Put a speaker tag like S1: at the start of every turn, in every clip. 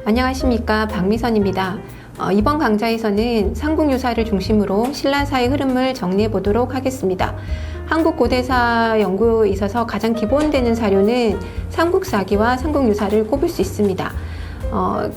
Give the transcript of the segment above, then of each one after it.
S1: 안녕하십니까, 박미선입니다. 이번 강좌에서는 삼국유사를 중심으로 신라사의 흐름을 정리해 보도록 하겠습니다. 한국 고대사 연구에 있어서 가장 기본되는 사료는 삼국사기와 삼국유사를 꼽을 수 있습니다.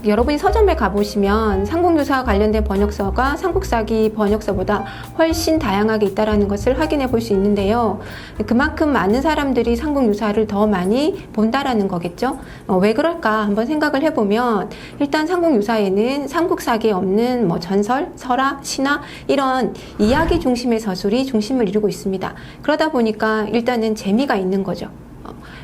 S1: 여러분이 서점에 가보시면 삼국유사와 관련된 번역서가 삼국사기 번역서보다 훨씬 다양하게 있다는 것을 확인해 볼 수 있는데요. 그만큼 많은 사람들이 삼국유사를 더 많이 본다라는 거겠죠. 왜 그럴까 한번 생각을 해보면, 일단 삼국유사에는 삼국사기에 없는 전설, 설화, 신화 이런 이야기 중심의 서술이 중심을 이루고 있습니다. 그러다 보니까 일단은 재미가 있는 거죠.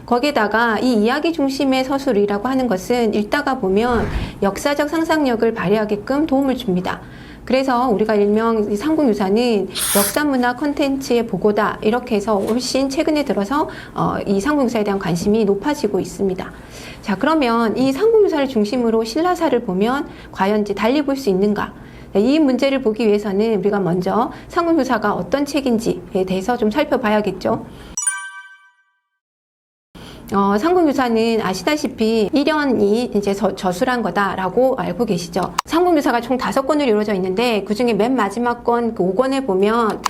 S1: 거기에다가 이 이야기 중심의 서술이라고 하는 것은 읽다가 보면 역사적 상상력을 발휘하게끔 도움을 줍니다. 그래서 우리가 일명 이 삼국유사는 역사문화 콘텐츠의 보고다 이렇게 해서 훨씬 최근에 들어서 이 삼국유사에 대한 관심이 높아지고 있습니다. 자, 그러면 이 삼국유사를 중심으로 신라사를 보면 과연 이제 달리 볼 수 있는가? 이 문제를 보기 위해서는 우리가 먼저 삼국유사가 어떤 책인지에 대해서 좀 살펴봐야겠죠. 삼국유사는 아시다시피 일연이 이제 저술한 거다라고 알고 계시죠. 삼국유사가 총 5권으로 이루어져 있는데, 그 중에 맨 마지막 권, 그 5권에 보면,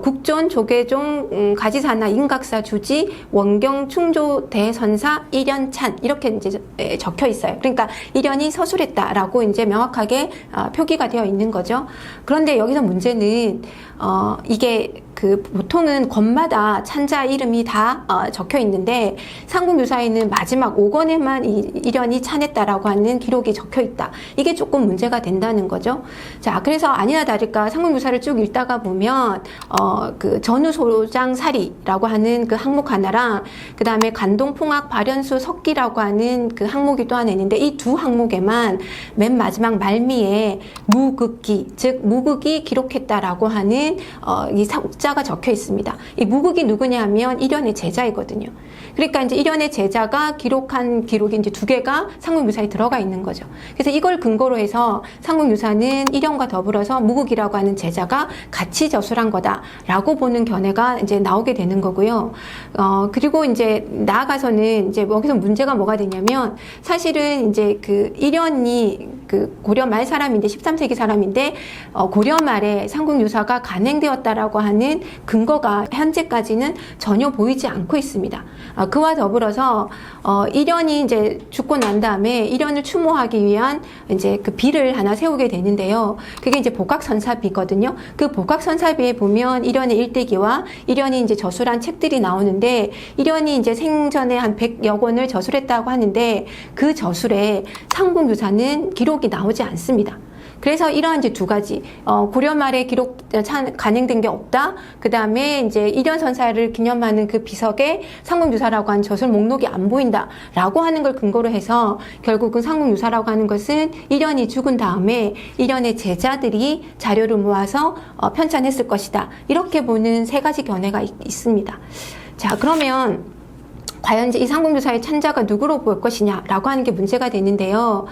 S1: 국존, 조계종, 가지사나, 인각사, 주지, 원경, 충조, 대선사, 일연찬, 이렇게 이제 적혀 있어요. 그러니까 일연이 서술했다라고 이제 명확하게 표기가 되어 있는 거죠. 그런데 여기서 문제는, 이게 보통은 권마다 찬자 이름이 다 적혀 있는데, 삼국유사에는 마지막 5권에만 일연이 찬했다라고 하는 기록이 적혀 있다. 이게 조금 문제가 된다는 거죠. 자, 그래서 아니나 다를까 삼국유사를 쭉 읽다가 보면 전우소장사리라고 하는 그 항목 하나랑, 그 다음에 간동풍악 발현수 석기라고 하는 그 항목이 또 하나 있는데, 이 두 항목에만 맨 마지막 말미에 무극기, 즉 무극이 기록했다라고 하는 이 숫자가 적혀 있습니다. 이 무극이 누구냐 하면 일연의 제자이거든요. 그러니까 이제 일연의 제자가 기록한 기록이 이제 2개가 삼국유사에 들어가 있는 거죠. 그래서 이걸 근거로 해서 삼국유사는 일연과 더불어서 무극이라고 하는 제자가 같이 저술한 거다라고 보는 견해가 이제 나오게 되는 거고요. 그리고 이제 나아가서는 이제 여기서 문제가 뭐가 되냐면, 사실은 이제 그 일연이 그 고려 말 사람인데, 13세기 사람인데, 고려 말에 삼국유사가 간행되었다라고 하는 근거가 현재까지는 전혀 보이지 않고 있습니다. 그와 더불어서 일연이 이제 죽고 난 다음에 일연을 추모하기 위한 이제 그 비를 하나 세우게 되는데요. 그게 이제 복각선사비거든요. 그 복각선사비에 보면 일연의 일대기와 일연이 이제 저술한 책들이 나오는데, 일연이 이제 생전에 한 100여 권을 저술했다고 하는데, 그 저술에 삼국유사는 기록이 나오지 않습니다. 그래서 이러한 이제 2가지, 고려 말에 기록 간행된 게 없다. 그 다음에 이제 일연선사를 기념하는 그 비석에 삼국유사라고 하는 저술 목록이 안 보인다라고 하는 걸 근거로 해서, 결국은 삼국유사라고 하는 것은 일연이 죽은 다음에 일연의 제자들이 자료를 모아서 편찬했을 것이다. 이렇게 보는 3가지 견해가 있습니다. 자, 그러면 과연 이제 이 삼국유사의 찬자가 누구로 볼 것이냐라고 하는 게 문제가 되는데요.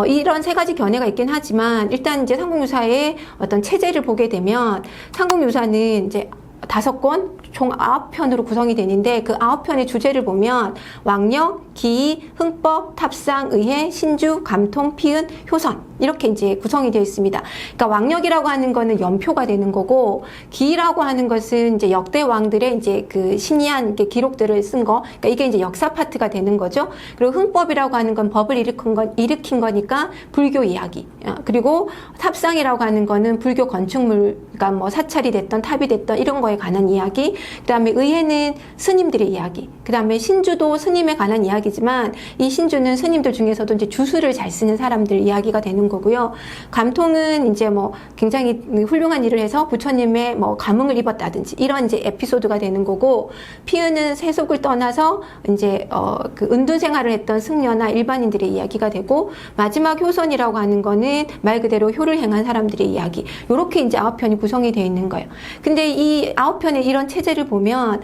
S1: 이런 3가지 견해가 있긴 하지만, 일단 이제 삼국유사의 어떤 체제를 보게 되면, 삼국유사는 이제 5권, 총 9편으로 구성이 되는데, 그 9편의 주제를 보면 왕력, 기이, 흥법, 탑상, 의회, 신주, 감통, 피은, 효선 이렇게 이제 구성이 되어 있습니다. 그러니까 왕력이라고 하는 거는 연표가 되는 거고, 기이라고 하는 것은 이제 역대 왕들의 이제 그 신이한 기록들을 쓴 거, 그러니까 이게 이제 역사 파트가 되는 거죠. 그리고 흥법이라고 하는 건 법을 일으킨 거니까 불교 이야기. 그리고 탑상이라고 하는 거는 불교 건축물, 그러니까 뭐 사찰이 됐던 탑이 됐던 이런 거에 관한 이야기. 그 다음에 의회는 스님들의 이야기. 그 다음에 신주도 스님에 관한 이야기지만, 이 신주는 스님들 중에서도 이제 주술을 잘 쓰는 사람들 이야기가 되는 거고요. 감통은 이제 뭐 굉장히 훌륭한 일을 해서 부처님의 뭐 감흥을 입었다든지 이런 이제 에피소드가 되는 거고, 피은은 세속을 떠나서 이제 그 은둔 생활을 했던 승려나 일반인들의 이야기가 되고, 마지막 효선이라고 하는 거는 말 그대로 효를 행한 사람들의 이야기. 요렇게 이제 9편이 구성이 되어 있는 거예요. 근데 이 9편의 이런 체제를 보면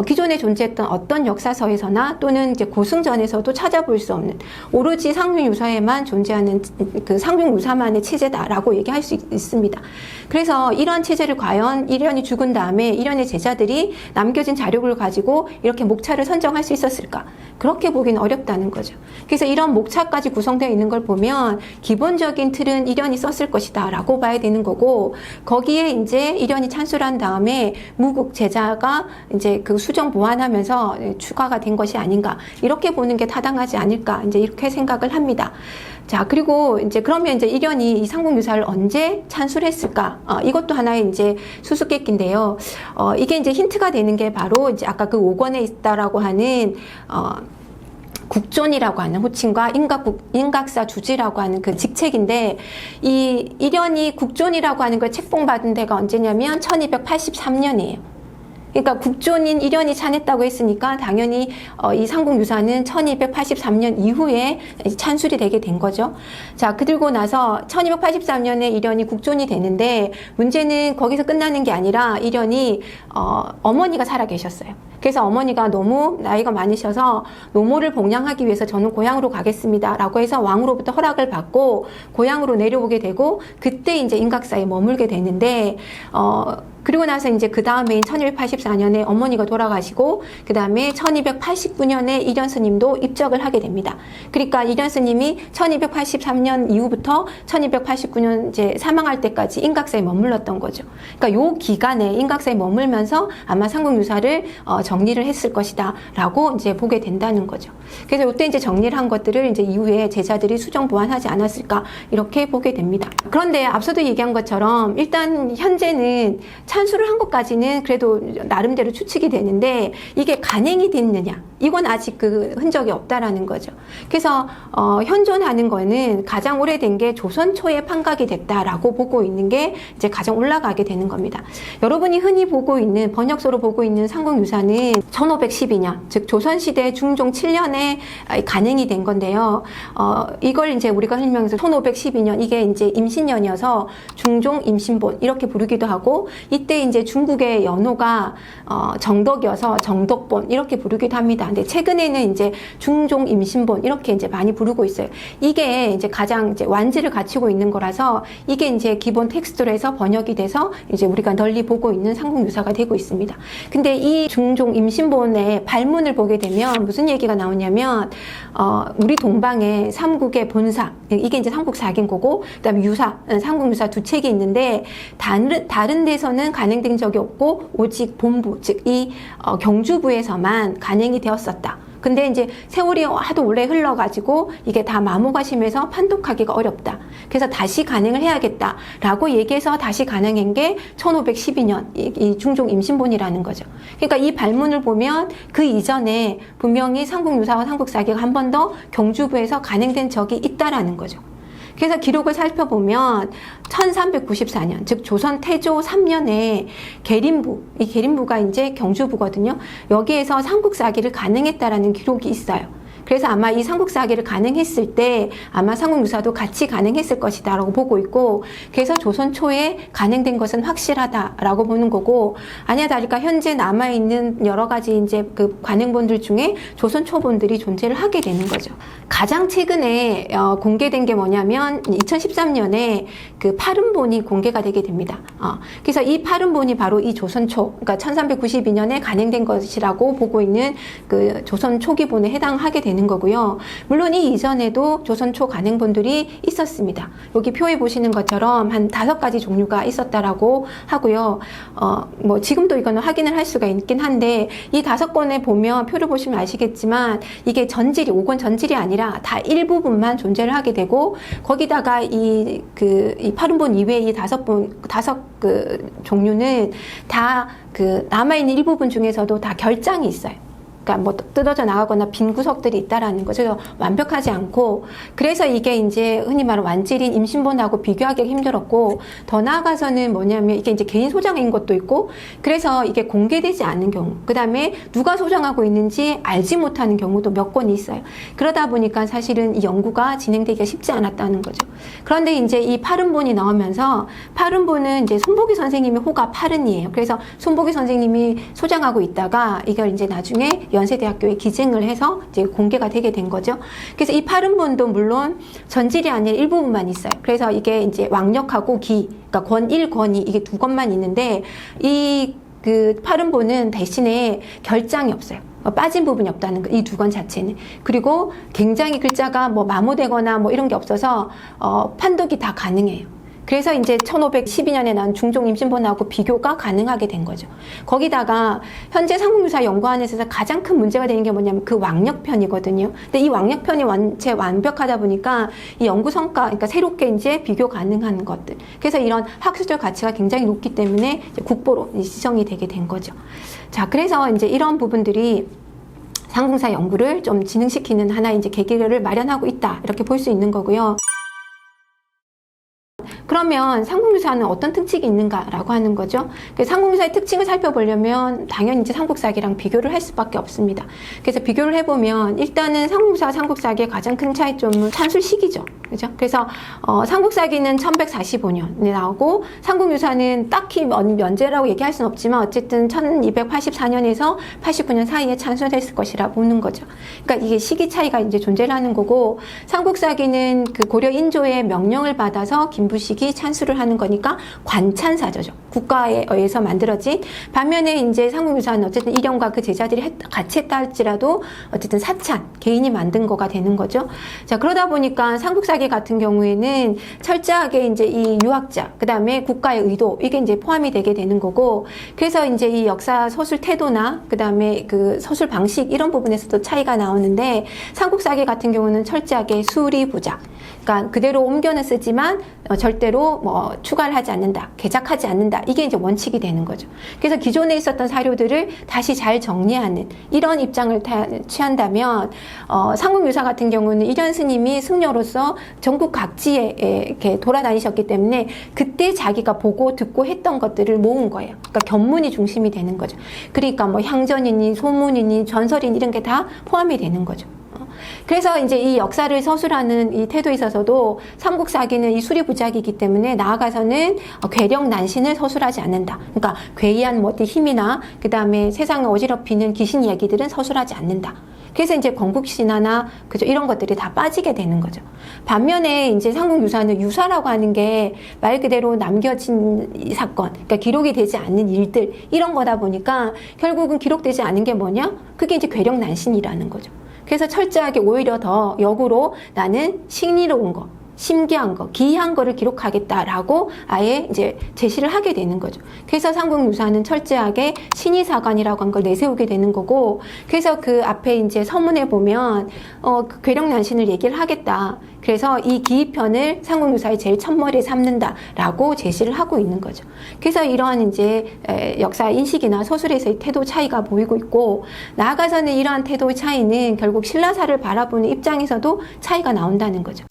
S1: 기존에 존재했던 어떤 역사서에서나 또는 이제 고승전에서도 찾아볼 수 없는, 오로지 삼국유사에만 존재하는 그 그 상중유사만의 체제다라고 얘기할 수 있습니다. 그래서 이런 체제를 과연 이련이 죽은 다음에 이련의 제자들이 남겨진 자료를 가지고 이렇게 목차를 선정할 수 있었을까? 그렇게 보기는 어렵다는 거죠. 그래서 이런 목차까지 구성되어 있는 걸 보면 기본적인 틀은 이련이 썼을 것이다 라고 봐야 되는 거고, 거기에 이제 이련이 찬수를 한 다음에 무국 제자가 이제 그 수정 보완하면서 추가가 된 것이 아닌가, 이렇게 보는 게 타당하지 않을까, 이제 이렇게 생각을 합니다. 자, 그리고 이제 그러면 이제 이련이 이 상국유사를 언제 찬수를 했을까? 이것도 하나의 이제 수수께끼인데요. 이게 이제 힌트가 되는 게 바로 이제 아까 그 5권에 있다라고 하는, 국존이라고 하는 호칭과 인각사 주지라고 하는 그 직책인데, 이 이련이 국존이라고 하는 걸 책봉받은 데가 언제냐면 1283년이에요. 그러니까 국존인 이련이 찬했다고 했으니까 당연히 이 상국유사는 1283년 이후에 찬술이 되게 된 거죠. 자, 그리고 나서 1283년에 이련이 국존이 되는데, 문제는 거기서 끝나는 게 아니라 이련이 어머니가 살아 계셨어요. 그래서 어머니가 너무 나이가 많으셔서 노모를 봉양하기 위해서 저는 고향으로 가겠습니다 라고 해서 왕으로부터 허락을 받고 고향으로 내려오게 되고, 그때 이제 인각사에 머물게 되는데, 그리고 나서 이제 그 다음에인 1284년에 어머니가 돌아가시고, 그 다음에 1289년에 이련 스님도 입적을 하게 됩니다. 그러니까 이련 스님이 1283년 이후부터 1289년 이제 사망할 때까지 인각사에 머물렀던 거죠. 그러니까 요 기간에 인각사에 머물면서 아마 상국유사를 정리를 했을 것이다 라고 이제 보게 된다는 거죠. 그래서 이때 이제 정리를 한 것들을 이제 이후에 제자들이 수정 보완하지 않았을까, 이렇게 보게 됩니다. 그런데 앞서도 얘기한 것처럼 일단 현재는 찬수를 한 것까지는 그래도 나름대로 추측이 되는데, 이게 간행이 됐느냐, 이건 아직 그 흔적이 없다라는 거죠. 그래서 현존하는 거는 가장 오래된 게 조선 초에 판각이 됐다라고 보고 있는 게 이제 가장 올라가게 되는 겁니다. 여러분이 흔히 보고 있는, 번역서로 보고 있는 상국유사는 1512년, 즉 조선시대 중종 7년에 간행이 된 건데요. 이걸 이제 우리가 설명해서 1512년, 이게 이제 임신년이어서 중종 임신본 이렇게 부르기도 하고, 이때 이제 중국의 연호가 정덕이어서 정덕본 이렇게 부르기도 합니다. 근데 최근에는 이제 중종 임신본 이렇게 이제 많이 부르고 있어요. 이게 이제 가장 이제 완지를 갖추고 있는 거라서 이게 이제 기본 텍스트로 해서 번역이 돼서 이제 우리가 널리 보고 있는 상국유사가 되고 있습니다. 근데 이 중종 임신본의 발문을 보게 되면 무슨 얘기가 나오냐면, 우리 동방의 삼국의 본사, 이게 이제 삼국사기인 거고, 그다음에 유사, 삼국유사 두 책이 있는데, 다른 데서는 간행된 적이 없고 오직 본부, 즉 이 경주부에서만 간행이 되었었다. 근데 이제 세월이 하도 오래 흘러가지고 이게 다 마모가 심해서 판독하기가 어렵다. 그래서 다시 간행을 해야겠다라고 얘기해서 다시 간행한 게 1512년 이 중종 임신본이라는 거죠. 그러니까 이 발문을 보면 그 이전에 분명히 삼국유사와 삼국사기가 한 번 더 경주부에서 간행된 적이 있다라는 거죠. 그래서 기록을 살펴보면 1394년, 즉 조선 태조 3년에 계림부, 이 계림부가 이제 경주부거든요. 여기에서 삼국사기를 간행했다라는 기록이 있어요. 그래서 아마 이 삼국사기를 간행했을 때 아마 상국유사도 같이 간행했을 것이다 라고 보고 있고, 그래서 조선 초에 간행된 것은 확실하다라고 보는 거고, 아니야 다를까 현재 남아있는 여러 가지 이제 그 간행본들 중에 조선 초본들이 존재를 하게 되는 거죠. 가장 최근에 공개된 게 뭐냐면 2013년에 그 파른본이 공개가 되게 됩니다. 그래서 이 파른본이 바로 이 조선 초, 그러니까 1392년에 간행된 것이라고 보고 있는 그 조선 초기본에 해당하게 되는 거고요. 물론 이 이전에도 조선 초 간행본들이 있었습니다. 여기 표에 보시는 것처럼 한 5가지 종류가 있었다라고 하고요. 뭐 지금도 이거는 확인을 할 수가 있긴 한데, 이 5권에 보면 표를 보시면 아시겠지만 이게 전질이 5권 전질이 아니라 다 일부분만 존재를 하게 되고, 거기다가 이 파른본 이외의 이 5 그 종류는 다 그 남아있는 일부분 중에서도 다 결장이 있어요. 그러니까 뭐 뜯어져 나가거나 빈 구석들이 있다라는 거죠. 그래서 완벽하지 않고, 그래서 이게 이제 흔히 말하는 완질인 임신본하고 비교하기가 힘들었고, 더 나아가서는 뭐냐면 이게 이제 개인 소장인 것도 있고, 그래서 이게 공개되지 않는 경우, 그 다음에 누가 소장하고 있는지 알지 못하는 경우도 몇 건이 있어요. 그러다 보니까 사실은 이 연구가 진행되기가 쉽지 않았다는 거죠. 그런데 이제 이 파른본이 나오면서, 파른본은 이제 손보기 선생님의 호가 파른이에요. 그래서 손보기 선생님이 소장하고 있다가 이걸 이제 나중에 연세대학교에 기증을 해서 이제 공개가 되게 된 거죠. 그래서 이 80번도 물론 전질이 아니라 일부분만 있어요. 그래서 이게 이제 왕력하고 기, 그러니까 권 1, 권 2 이게 두 것만 있는데 이 그 80번은 대신에 결장이 없어요. 빠진 부분이 없다는 거, 이 두 권 자체는. 그리고 굉장히 글자가 뭐 마모되거나 뭐 이런 게 없어서 판독이 다 가능해요. 그래서 이제 1512년에 난 중종 임신본하고 비교가 가능하게 된 거죠. 거기다가 현재 삼국유사 연구하는 데서 가장 큰 문제가 되는 게 뭐냐면 그 왕력편이거든요. 근데 이 왕력편이 원체 완벽하다 보니까 이 연구 성과, 그러니까 새롭게 이제 비교 가능한 것들. 그래서 이런 학술적 가치가 굉장히 높기 때문에 이제 국보로 지정이 되게 된 거죠. 자, 그래서 이제 이런 부분들이 삼국유사 연구를 좀 진흥시키는 하나의 이제 계기를 마련하고 있다. 이렇게 볼 수 있는 거고요. 그러면 삼국유사는 어떤 특징이 있는가라고 하는 거죠. 삼국유사의 특징을 살펴보려면 당연히 이제 삼국사기랑 비교를 할 수밖에 없습니다. 그래서 비교를 해보면 일단은 삼국유사와 삼국사기의 가장 큰 차이점은 찬술 시기죠. 그죠? 그래서 삼국사기는 1145년에 나오고 삼국유사는 딱히 면제라고 얘기할 수는 없지만 어쨌든 1284년에서 89년 사이에 찬술했을 것이라 보는 거죠. 그러니까 이게 시기 차이가 이제 존재를 하는 거고, 삼국사기는 그 고려 인조의 명령을 받아서 김부식이 찬술을 하는 거니까 관찬사저죠. 국가에 의해서 만들어진. 반면에 이제 삼국유사는 어쨌든 이령과 그 제자들이 같이 했다 할지라도 어쨌든 사찬, 개인이 만든 거가 되는 거죠. 자, 그러다 보니까 삼국사기 같은 경우에는 철저하게 이제 이 유학자, 그 다음에 국가의 의도, 이게 이제 포함이 되게 되는 거고, 그래서 이제 이 역사 서술 태도나 그 다음에 그 서술 방식 이런 부분에서도 차이가 나오는데, 삼국사기 같은 경우는 철저하게 수리부작, 그러니까 그대로 옮겨는 쓰지만 절대로 뭐 추가를 하지 않는다, 개작하지 않는다, 이게 이제 원칙이 되는 거죠. 그래서 기존에 있었던 사료들을 다시 잘 정리하는 이런 입장을 취한다면 삼국유사 같은 경우는 이련 스님이 승려로서 전국 각지에 이렇게 돌아다니셨기 때문에 그때 자기가 보고 듣고 했던 것들을 모은 거예요. 그러니까 견문이 중심이 되는 거죠. 그러니까 뭐 향전이니 소문이니 전설이니 이런 게 다 포함이 되는 거죠. 그래서 이제 이 역사를 서술하는 이 태도에 있어서도 삼국사기는 이 수리부작이기 때문에 나아가서는 괴력 난신을 서술하지 않는다. 그러니까 괴이한 뭐 힘이나 그 다음에 세상을 어지럽히는 귀신 이야기들은 서술하지 않는다. 그래서 이제 건국신화나 그죠, 이런 것들이 다 빠지게 되는 거죠. 반면에 이제 삼국유사는 유사라고 하는 게 말 그대로 남겨진 이 사건, 그러니까 기록이 되지 않는 일들 이런 거다 보니까 결국은 기록되지 않은 게 뭐냐? 그게 이제 괴력 난신이라는 거죠. 그래서 철저하게 오히려 더 역으로 나는 신의로운 거, 심기한 거, 기이한 거를 기록하겠다라고 아예 이제 제시를 하게 되는 거죠. 그래서 삼국유사는 철저하게 신의사관이라고 한 걸 내세우게 되는 거고, 그래서 그 앞에 이제 서문에 보면 그 괴력난신을 얘기를 하겠다. 그래서 이 기이편을 삼국유사의 제일 첫머리에 삼는다라고 제시를 하고 있는 거죠. 그래서 이러한 이제 역사 인식이나 서술에서의 태도 차이가 보이고 있고, 나아가서는 이러한 태도의 차이는 결국 신라사를 바라보는 입장에서도 차이가 나온다는 거죠.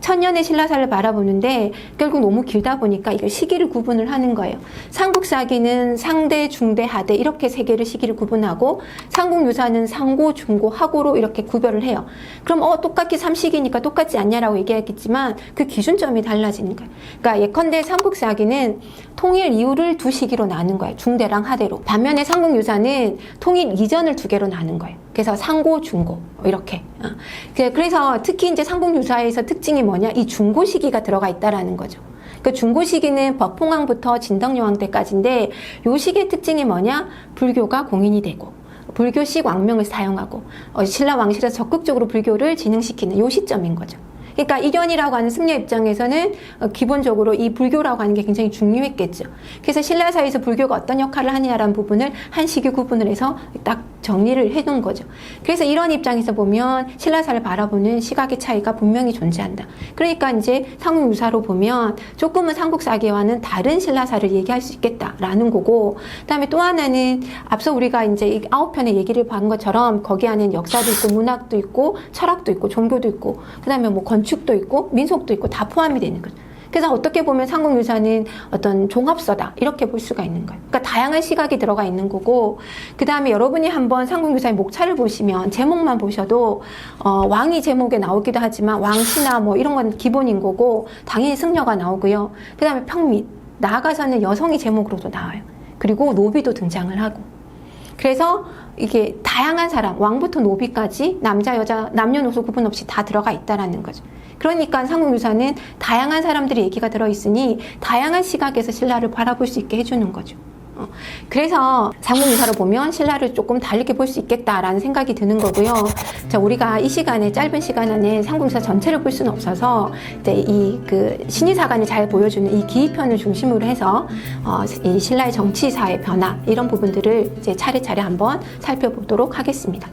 S1: 천년의 신라사를 바라보는데 결국 너무 길다 보니까 이걸 시기를 구분을 하는 거예요. 삼국사기는 상대, 중대, 하대 이렇게 세 개를 시기를 구분하고, 삼국유사는 상고, 중고, 하고로 이렇게 구별을 해요. 그럼 똑같이 삼시기니까 똑같지 않냐라고 얘기했겠지만 그 기준점이 달라지는 거예요. 그러니까 예컨대 삼국사기는 통일 이후를 두 시기로 나눈 거예요. 중대랑 하대로. 반면에 삼국유사는 통일 이전을 두 개로 나눈 거예요. 그래서 상고, 중고 이렇게. 그래서 특히 이제 삼국유사에서 특징이 뭐냐? 이 중고 시기가 들어가 있다라는 거죠. 그 중고 시기는 법홍왕부터 진덕여왕 때까지인데, 요 시기의 특징이 뭐냐? 불교가 공인이 되고 불교식 왕명을 사용하고 신라 왕실에서 적극적으로 불교를 진흥시키는 요 시점인 거죠. 그러니까 이련이라고 하는 승려 입장에서는 기본적으로 이 불교라고 하는 게 굉장히 중요했겠죠. 그래서 신라사에서 불교가 어떤 역할을 하느냐라는 부분을 한 시기 구분을 해서 딱 정리를 해놓은 거죠. 그래서 이런 입장에서 보면 신라사를 바라보는 시각의 차이가 분명히 존재한다. 그러니까 이제 삼국유사로 보면 조금은 삼국사기와는 다른 신라사를 얘기할 수 있겠다라는 거고, 그다음에 또 하나는 앞서 우리가 이제 9편의 얘기를 본 것처럼 거기 안에는 역사도 있고 문학도 있고 철학도 있고 종교도 있고 그다음에 뭐 건축도 있고 민속도 있고 다 포함이 되는 거죠. 그래서 어떻게 보면 삼국유사는 어떤 종합서다 이렇게 볼 수가 있는 거예요. 그러니까 다양한 시각이 들어가 있는 거고, 그 다음에 여러분이 한번 삼국유사의 목차를 보시면 제목만 보셔도 왕이 제목에 나오기도 하지만 왕씨나 뭐 이런 건 기본인 거고, 당연히 승려가 나오고요. 그 다음에 평민, 나아가서는 여성이 제목으로도 나와요. 그리고 노비도 등장을 하고. 그래서 이게 다양한 사람, 왕부터 노비까지 남자, 여자, 남녀노소 구분 없이 다 들어가 있다라는 거죠. 그러니까 상호묘사는 다양한 사람들의 얘기가 들어있으니 다양한 시각에서 신라를 바라볼 수 있게 해주는 거죠. 그래서 상호묘사로 보면 신라를 조금 다르게 볼 수 있겠다라는 생각이 드는 거고요. 자, 우리가 이 시간에, 짧은 시간 안에 상호묘사 전체를 볼 수는 없어서 이제 이 그 신의사관이 잘 보여주는 이 기이편을 중심으로 해서 이 신라의 정치사의 변화 이런 부분들을 이제 차례차례 한번 살펴보도록 하겠습니다.